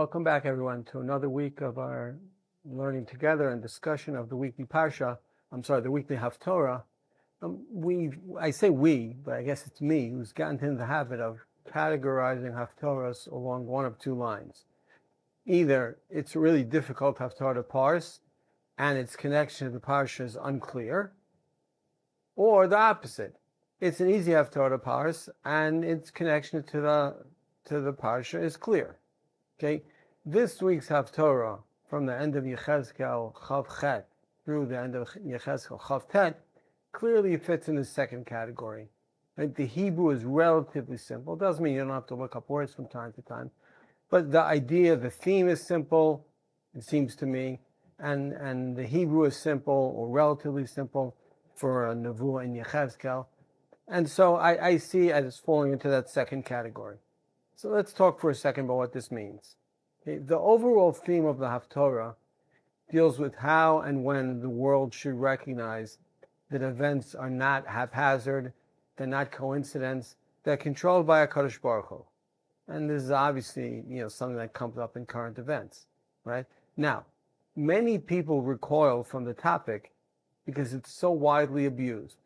Welcome back, everyone, to another week of our learning together and discussion of the weekly Parsha. The weekly Haftara. I say we, but I guess it's me who's gotten into the habit of categorizing Haftaras along one of two lines. Either it's a really difficult Haftara to parse, and its connection to the Parsha is unclear, or the opposite. It's an easy Haftara to parse, and its connection to the Parsha is clear. Okay, this week's Haftara, from the end of Yechezkel Chav Chet through the end of Yechezkel Chav Tet, clearly fits in the second category. Right? The Hebrew is relatively simple. Doesn't mean you don't have to look up words from time to time, but the idea, the theme is simple, it seems to me, and the Hebrew is simple or relatively simple for a Nevuah in Yechezkel, and so I see it as falling into that second category. So let's talk for a second about what this means. Okay, the overall theme of the Haftarah deals with how and when the world should recognize that events are not haphazard, they're not coincidence, they're controlled by HaKadosh Baruch Hu. And this is obviously, something that comes up in current events, right? Now, many people recoil from the topic because it's so widely abused.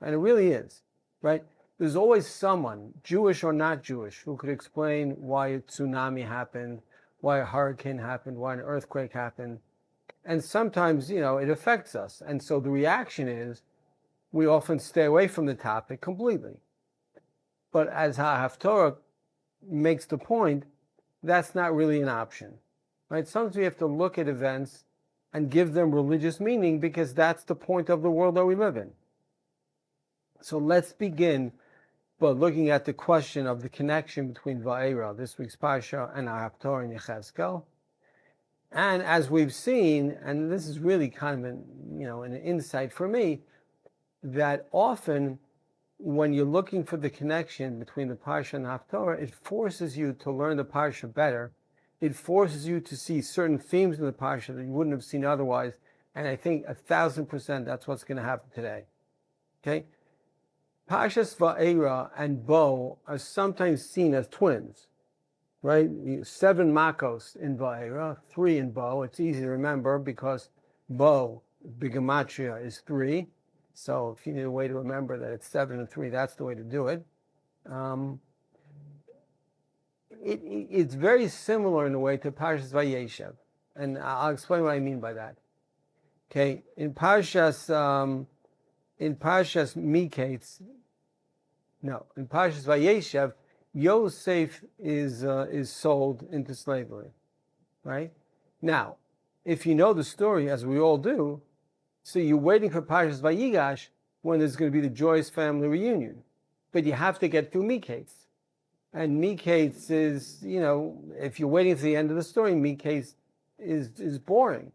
And it really is, right? There's always someone, Jewish or not Jewish, who could explain why a tsunami happened, why a hurricane happened, why an earthquake happened. And sometimes, it affects us. And so the reaction is we often stay away from the topic completely. But as Haftarah makes the point, that's not really an option, right? Sometimes we have to look at events and give them religious meaning because that's the point of the world that we live in. So let's begin by looking at the question of the connection between Va'era, this week's Parsha, and Haftarah and Yechezkel. And as we've seen, and this is really kind of an insight for me, that often when you're looking for the connection between the Parsha and the Haftarah, it forces you to learn the Parsha better. It forces you to see certain themes in the Parsha that you wouldn't have seen otherwise. And I think 1,000% that's what's going to happen today. Okay? Parshas Va'era and Bo are sometimes seen as twins, right? 7 Makkos in Va'era, 3 in Bo. It's easy to remember because Bo, Bigamatria, is 3. So if you need a way to remember that it's 7 and 3, that's the way to do it. It's very similar in a way to Parshas Vayeshev, and I'll explain what I mean by that. Okay, in Parshas Vayeshev, Yosef is sold into slavery, right? Now, if you know the story, as we all do, so you're waiting for Parshas Vayigash when there's going to be the joyous family reunion, but you have to get through Miketz. And Miketz is, if you're waiting to the end of the story, Miketz is boring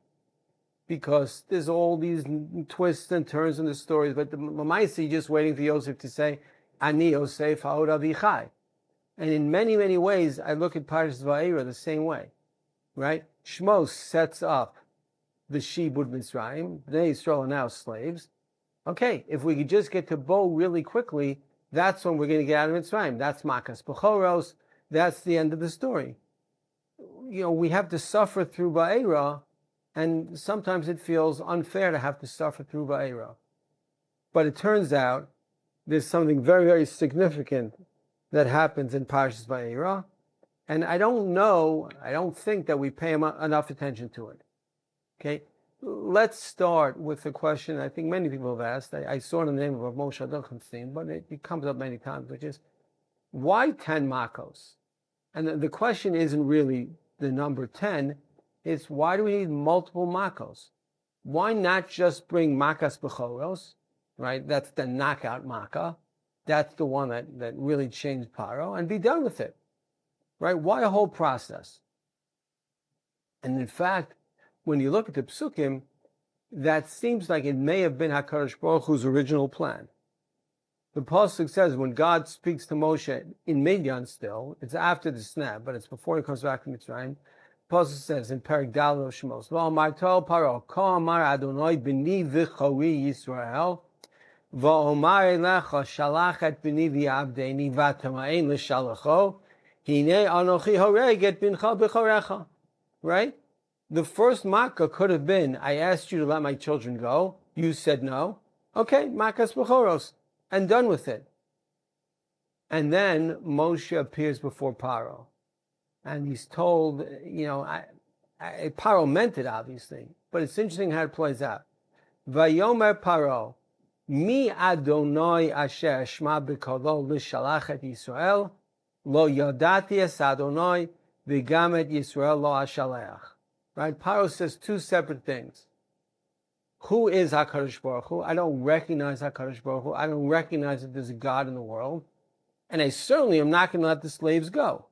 because there's all these twists and turns in the stories. But the Lamaisa, you're just waiting for Yosef to say, Ani Yosef ha'od avichai. And in many, many ways, I look at Parshas Va'era the same way, right? Shmos sets up the Shibud Miżrayim. Bnei Yisrael are now slaves. Okay, if we could just get to Bo really quickly, that's when we're going to get out of Mitzrayim. That's Makas Bechoros. That's the end of the story. We have to suffer through Va'era, and sometimes it feels unfair to have to suffer through Va'era. But it turns out there's something very, very significant that happens in Parshas Va'era, and I don't think that we pay enough attention to it. Okay, let's start with the question I think many people have asked. I saw it in the name of Moshe Adochenstein, but it comes up many times, which is, why 10 Makkos? And the question isn't really the number 10, it's why do we need multiple Makkos? Why not just bring Makas Bechoros, right? That's the knockout Makkah. That's the one that really changed Paro, and be done with it, right? Why a whole process? And in fact, when you look at the Psukim, that seems like it may have been HaKadosh Baruch Hu's original plan. The Pasuk says when God speaks to Moshe in Midian still, it's after the snap, but it's before he comes back to Mitzrayim. The Pasuk says in Perek Daled of Shemos, V'amar tol Paro, Ko amar Adonai b'ni v'chori Yisrael, v'omar elecha shalach et b'ni v'yavdeni v'tama'en l'shalacho, Hine anochi horeget bincha b'chorecha. Right? The first makkah could have been, I asked you to let my children go. You said no. Okay, makkas b'choros. And done with it. And then Moshe appears before Paro. And he's told, Paro meant it, obviously. But it's interesting how it plays out. Vayomer Paro, mi Adonai asher shma b'kolo l'shalach et Yisrael, lo yodati es Adonai, v'gam et Yisrael lo ashalech. Right? Paro says two separate things. Who is HaKadosh Baruch Hu? I don't recognize HaKadosh Baruch Hu. I don't recognize that there's a God in the world. And I certainly am not going to let the slaves go.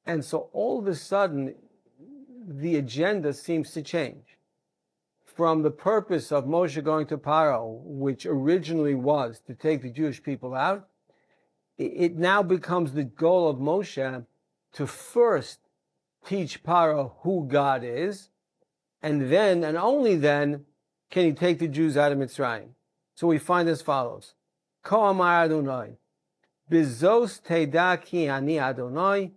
And so all of a sudden, the agenda seems to change. From the purpose of Moshe going to Paro, which originally was to take the Jewish people out, it now becomes the goal of Moshe to first teach Paro who God is, and then, and only then, can he take the Jews out of Mitzrayim. So we find as follows. Ko amar Adonai, bizos teda ki ani Adonai,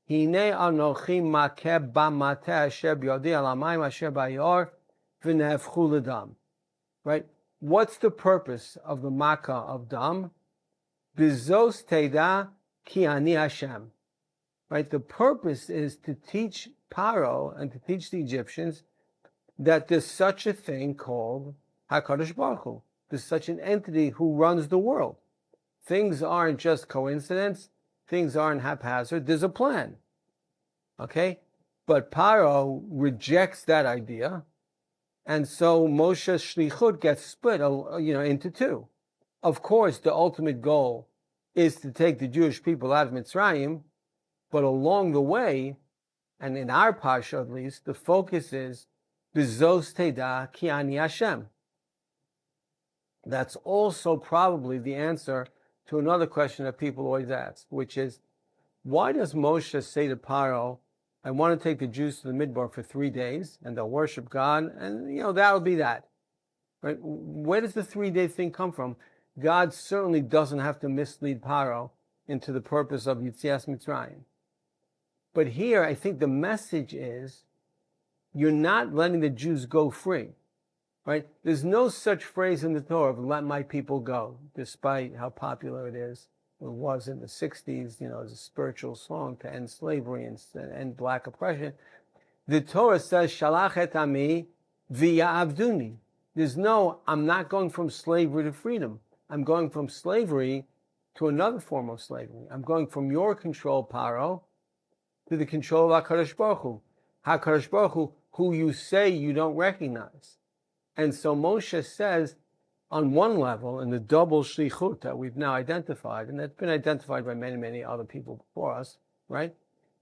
hine anochi makeh b'mateh asher b'yodi al hamayim asher b'yor, v'nehefchu l'dam. Right? What's the purpose of the makkah of dam? Bizos teda ki ani Hashem. Right? The purpose is to teach Paro and to teach the Egyptians that there's such a thing called HaKadosh Baruch Hu. There's such an entity who runs the world. Things aren't just coincidence. Things aren't haphazard. There's a plan. Okay? But Paro rejects that idea. And so Moshe's shlichut gets split, into two. Of course, the ultimate goal is to take the Jewish people out of Mitzrayim. But along the way, and in our parsha at least, the focus is B'zos teda ki ani Hashem. That's also probably the answer to another question that people always ask, which is, why does Moshe say to Paro, I want to take the Jews to the Midbar for 3 days, and they'll worship God, and that'll be that. Right? Where does the 3-day thing come from? God certainly doesn't have to mislead Paro into the purpose of Yitzias Mitzrayim. But here, I think the message is, you're not letting the Jews go free, right? There's no such phrase in the Torah of let my people go, despite how popular it is. It was in the 60s, as a spiritual song to end slavery and end black oppression. The Torah says, Shalach et ami v'ya'avduni. There's no, I'm not going from slavery to freedom. I'm going from slavery to another form of slavery. I'm going from your control, Paro, to the control of HaKadosh Baruch Hu. HaKadosh Baruch Hu, who you say you don't recognize. And so Moshe says, on one level, in the double shlichut that we've now identified, and that's been identified by many, many other people before us, right?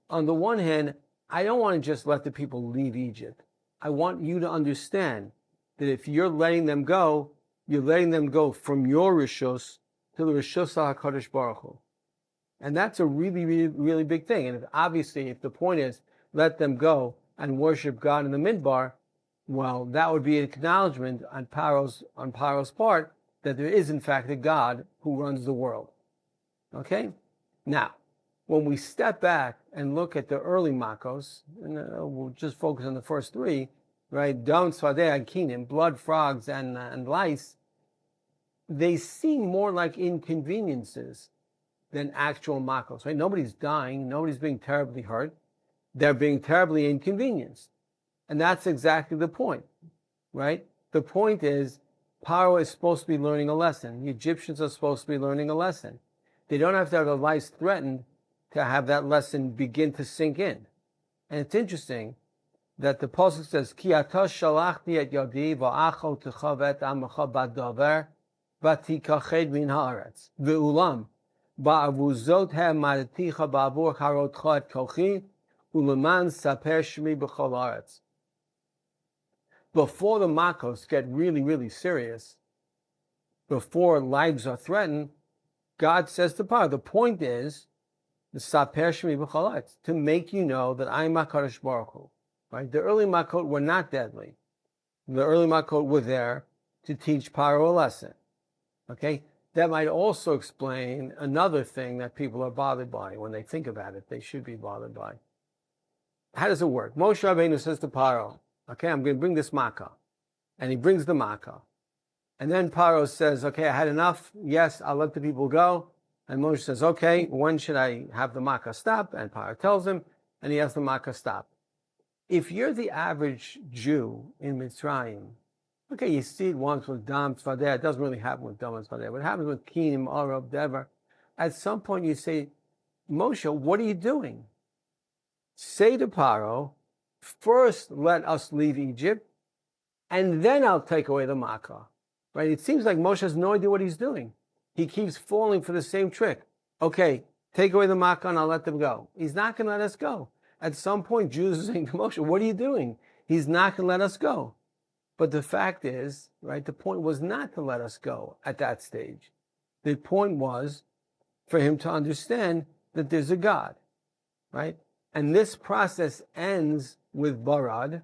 On the one hand, I don't want to just let the people leave Egypt. I want you to understand that if you're letting them go, you're letting them go from your rishus to the rishus HaKadosh Baruch Hu. And that's a really, really, really big thing. And if the point is, let them go and worship God in the Midbar, well, that would be an acknowledgement on Paro's part that there is in fact a God who runs the world. Okay? Now, when we step back and look at the early Makkos, and we'll just focus on the first three, right? Dam, Swadeh, and Kinim, blood, frogs, and lice, they seem more like inconveniences than actual Makkos, right? Nobody's dying, nobody's being terribly hurt. They're being terribly inconvenienced. And that's exactly the point, right? The point is, Paro is supposed to be learning a lesson. The Egyptians are supposed to be learning a lesson. They don't have to have their lives threatened to have that lesson begin to sink in. And it's interesting that the pasuk says, Ki ata shalachti et yadi va'acho techavet amacha badaver v'tikached min haaretz ve'ulam ba'avuzot ha'madaticha ba'avur harotcha et kochi uleman saper shmi b'chol haaretz. Before the Makkos get really, really serious, before lives are threatened, God says to Paro, the point is, the saper shmi b'chol haaretz, to make you know that I'm HaKadosh Baruch Hu. Right? The early Makkot were not deadly. The early Makkot were there to teach Paro a lesson. Okay? that might also explain another thing that people are bothered by. When they think about it, they should be bothered by. How does it work? Moshe Rabbeinu says to Paro, okay, I'm going to bring this makkah. And he brings the makkah. And then Paro says, okay, I had enough. Yes, I'll let the people go. And Moshe says, okay, when should I have the makkah stop? And Paro tells him, and he has the makkah stop. If you're the average Jew in Mitzrayim, okay, you see it once with Dam Tzvadeh. It doesn't really happen with Dam Tzvadeh. What happens with Kinim, Arab, Dever? At some point you say, Moshe, what are you doing? Say to Paro, first let us leave Egypt, and then I'll take away the makkah. Right? It seems like Moshe has no idea what he's doing. He keeps falling for the same trick. Okay, take away the makkah and I'll let them go. He's not going to let us go. At some point, Jews are saying to Moshe, what are you doing? He's not going to let us go. But the fact is, right, the point was not to let us go at that stage. The point was for him to understand that there's a God, right? And this process ends with Barad,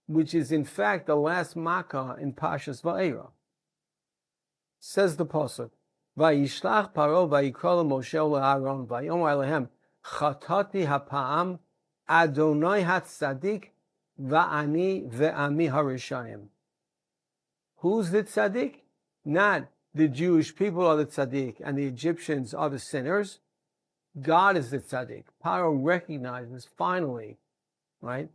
which is in fact the last makkah in Pashas Va'era. Says the Pasuk, Vayishlach Paro vayikra Moshe le'Aaron vayomer alehem chatati hapa'am Adonai hatzadik va'ani ve'ami harishayim. Who's the tzaddik? Not the Jewish people are the tzaddik and the Egyptians are the sinners. God is the tzaddik. Paro recognizes finally, right?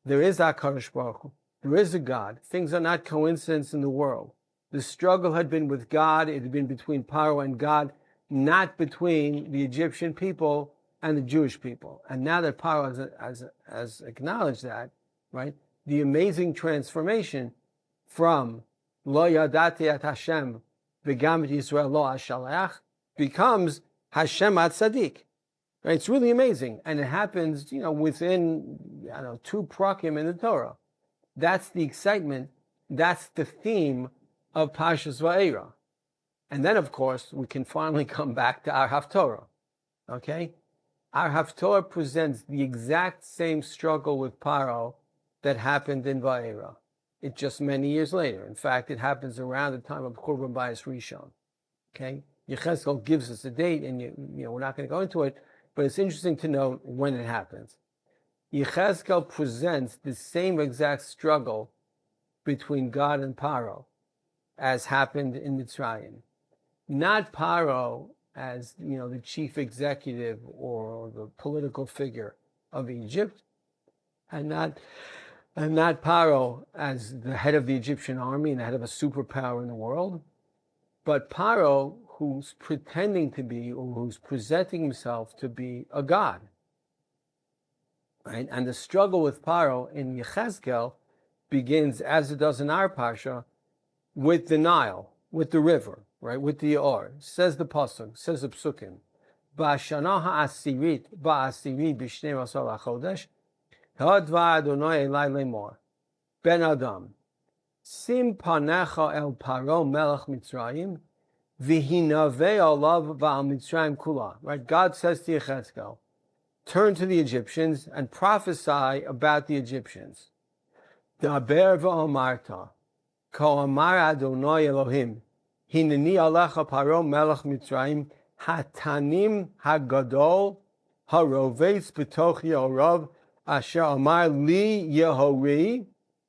There is HaKadosh Baruch Hu. There is a God. Things are not coincidence in the world. The struggle had been with God. It had been between Paro and God, not between the Egyptian people and the Jewish people. And now that Paro has acknowledged that, right, the amazing transformation from Lo Yadati at Hashem v'gam et Yisrael lo Hashalach becomes Hashem at Tzaddik. Right? It's really amazing. And it happens, within, 2 prakim in the Torah. That's the excitement. That's the theme of Pashas Va'era. And then, of course, we can finally come back to our Haftarah. Okay? Our Haftarah presents the exact same struggle with Paro that happened in Va'era. It's just many years later. In fact, it happens around the time of Churban Bayis Rishon. Okay? Yechezkel gives us a date, and we're not going to go into it, but it's interesting to know when it happens. Yechezkel presents the same exact struggle between God and Paro as happened in Mitzrayim. Not Paro as the chief executive or the political figure of Egypt, and not Paro as the head of the Egyptian army and the head of a superpower in the world, but Paro who's pretending to be, or who's presenting himself to be a god. Right? And the struggle with Paro in Yechezkel begins, as it does in our Parsha, with the Nile, with the river, right? With the Or. Says the Pasuk, says the Psukim, Ba'ashana ha'asirit ba'asiri b'shnei rasol ha'chodesh, ha'adva Adonai elai lemor, Ben Adam, sim panecha el Paro melech Mitzrayim, v'hinavei alav v'al Mitzrayim kula. Right? God says to Yechezkel, turn to the Egyptians and prophesy about the Egyptians. Daber v'omarta, ko amar Adonai Elohim, hineni alecha Paro melech Mitzrayim, hatanim hagadol, harovetz b'toch yorav, asher amar li Yehori,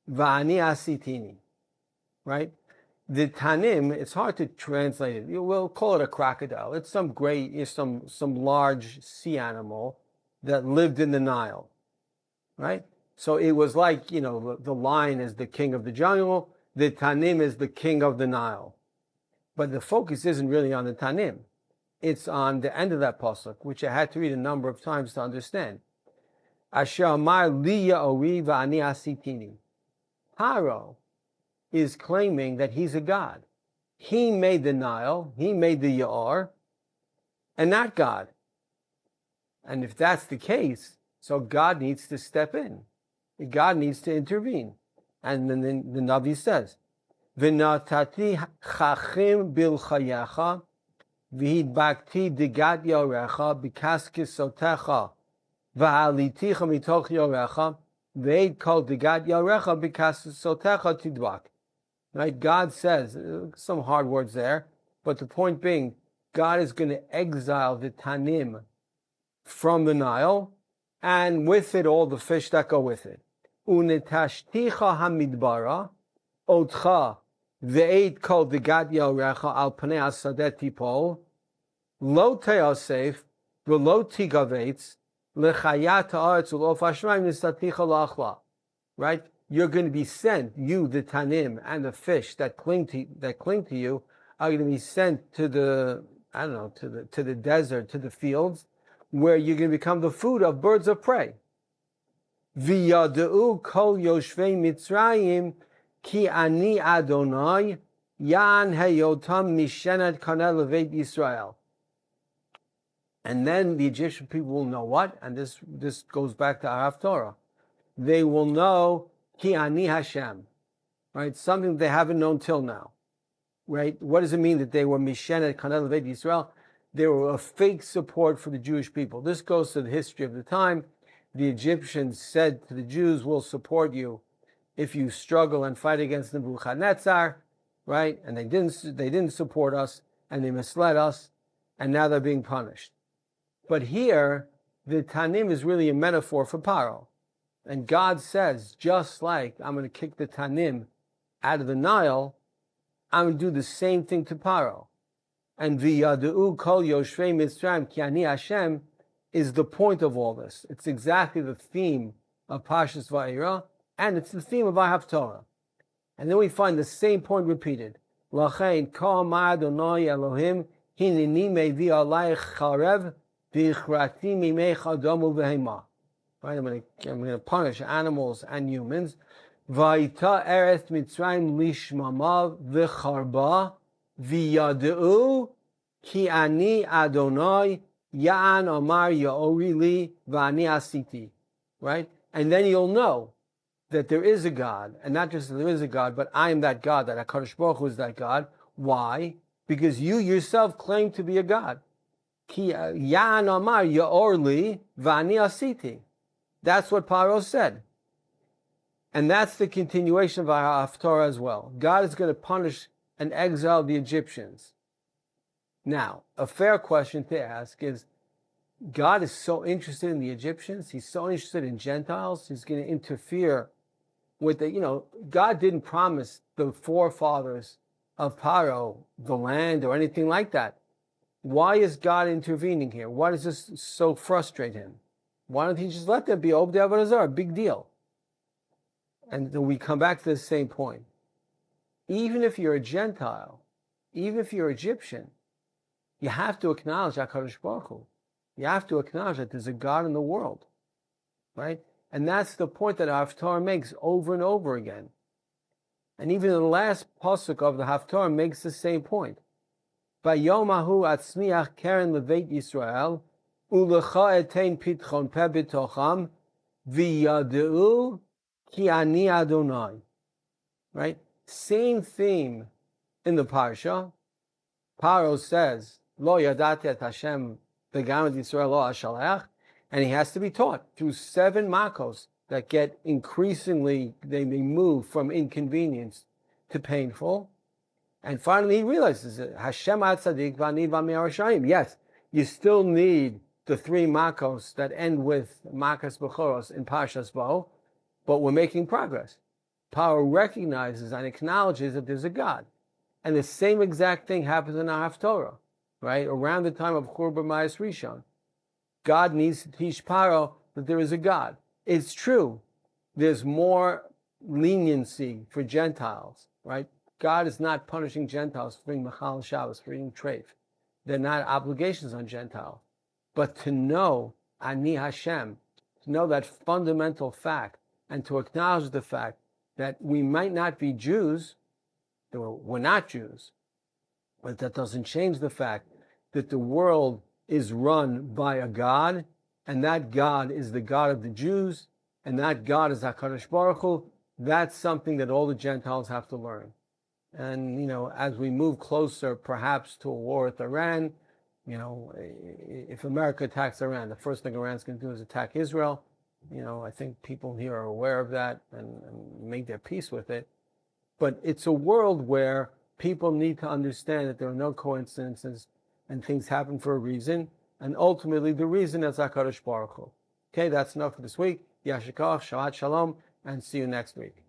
v'ani asitini. Right? The Tanim, it's hard to translate it. We'll call it a crocodile. It's some large sea animal that lived in the Nile, right? So it was like, the lion is the king of the jungle, the Tanim is the king of the Nile. But the focus isn't really on the Tanim. It's on the end of that pasuk, which I had to read a number of times to understand. Asher amar li ya'ori v'ani asitini. Paro is claiming that he's a god. He made the Nile, he made the Ya'ar, and not God. And if that's the case, so God needs to step in. God needs to intervene. And then the Navi says, V'natati chachim bil chayecha, v'hidbakti digat yorecha, b'kaskis sotecha, v'haliticha mitoch yorecha, v'ed kol digat yorecha, b'kaskis sotecha tidbak. Right? God says, some hard words there, But the point being, God is going to exile the Tanim from the Nile, and with it all the fish that go with it. Unetashticha hamidbara, otcha ve'et kol v'gadya orecha al panei hasadeh tipol, lo te'asef v'lo tigavetz lechayat ha'aretz u'lof hashmayim nistaticha la'achla. Right? You're going to be sent, you, the Tanim, and the fish that cling to you, are going to be sent to the, I don't know, to the desert, to the fields, where you're going to become the food of birds of prey. V'yadeu kol yoshvei Mitzrayim ki ani Adonai yan heyotam mishenet kaneh leveit Yisrael. And then the Egyptian people will know what? And this goes back to our Haftara. They will know ki ani Hashem, right? Something they haven't known till now, right? What does it mean that they were mishenet kaneh leveit Yisrael? They were a fake support for the Jewish people. This goes to the history of the time. The Egyptians said to the Jews, we'll support you if you struggle and fight against Nebuchadnezzar, right? And they didn't support us, and they misled us, and now they're being punished. But here, the Tanim is really a metaphor for Paro. And God says, just like I'm going to kick the Tanim out of the Nile, I'm going to do the same thing to Paro. And v'yadeu kol yoshvei Mitzrayim ki ani Hashem is the point of all this. It's exactly the theme of Parshas Vayera, and it's the theme of our Haftarah. And then we find the same point repeated. Lachein kol ma Adonai Elohim hineni mevi alayich charev v'ichrati mimei chadam u'vehema. Right, I'm going to punish animals and humans. Vayita eretz Mitzrayim lishmama v'charba v'yadeu ki ani Adonai ya'an amar ya'ori li v'ani asiti. Right? And then you'll know that there is a God, and not just that there is a God, but I am that God, that HaKadosh Baruch Hu is that God. Why? Because you yourself claim to be a God. Ki ya'an amar ya'or li v'ani asiti. That's what Paro said. And that's the continuation of our Haftara as well. God is going to punish and exile the Egyptians. Now, a fair question to ask is, God is so interested in the Egyptians, he's so interested in Gentiles, he's going to interfere with the, God didn't promise the forefathers of Paro the land or anything like that. Why is God intervening here? Why does this so frustrate him? Why don't he just let them be Obed Avodah Zarah? Big deal. And then we come back to the same point. Even if you're a Gentile, even if you're Egyptian, you have to acknowledge HaKadosh Baruch Hu. You have to acknowledge that there's a God in the world, right? And that's the point that Haftarah makes over and over again. And even the last pasuk of the Haftarah makes the same point. Vayomahu atzmiach keren leveit Yisrael ulecha etein pitchon peh b'tocham v'yadeu ki ani Adonai. Right? Same theme in the parsha. Paro says, Lo yadati et Hashem v'gam et Yisrael lo ashalech, and he has to be taught through 7 Makkos that get increasingly, they move from inconvenience to painful. And finally he realizes that Hashem ad tzadik v'ani v'ami arashayim. Yes, you still need the 3 Makkos that end with Makkas Bechoros in Parshas Bo, but we're making progress. Paro recognizes and acknowledges that there's a God. And the same exact thing happens in our Haftarah, right? Around the time of Churban Mayas Rishon. God needs to teach Paro that there is a God. It's true. There's more leniency for Gentiles, right? God is not punishing Gentiles for being Machal Shabbos, for eating treif. They're not obligations on Gentiles. But to know Ani Hashem, to know that fundamental fact, and to acknowledge the fact that we might not be Jews, we're not Jews, but that doesn't change the fact that the world is run by a God, and that God is the God of the Jews, and that God is HaKadosh Baruch Hu. That's something that all the Gentiles have to learn. And, as we move closer, perhaps, to a war with Iran, if America attacks Iran, the first thing Iran's going to do is attack Israel. I think people here are aware of that and make their peace with it. But it's a world where people need to understand that there are no coincidences and things happen for a reason, and ultimately the reason is HaKadosh Baruch Hu. Okay, that's enough for this week. Yashikach, Shabbat Shalom, and see you next week.